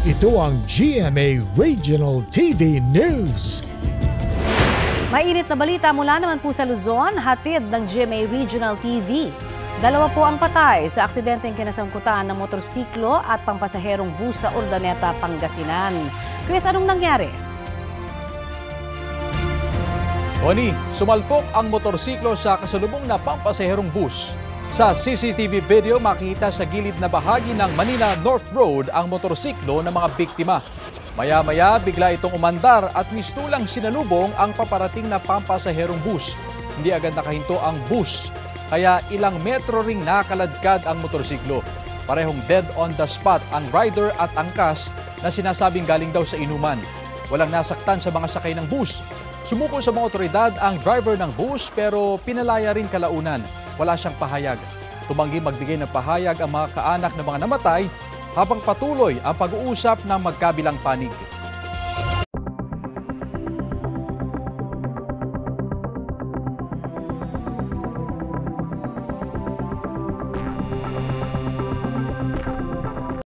Ito ang GMA Regional TV News. Mainit na balita mula naman po sa Luzon, hatid ng GMA Regional TV. 2 po ang patay sa aksidenteng kinasangkutan ng motorsiklo at pampasaherong bus sa Urdaneta, Pangasinan. Chris, anong nangyari? Oni, sumalpok ang motorsiklo sa kasalubong na pampasaherong bus. Sa CCTV video, makita sa gilid na bahagi ng Manila North Road ang motorsiklo ng mga biktima. Maya-maya, bigla itong umandar at mistulang sinalubong ang paparating na pampasaherong bus. Hindi agad nakahinto ang bus, kaya ilang metro ring nakaladkad ang motorsiklo. Parehong dead on the spot ang rider at angkas na sinasabing galing daw sa inuman. Walang nasaktan sa mga sakay ng bus. Sumuko sa mga otoridad ang driver ng bus pero pinalaya rin kalaunan. Wala siyang pahayag. Tumanggi magbigay ng pahayag ang mga kaanak ng mga namatay habang patuloy ang pag-uusap ng magkabilang panig.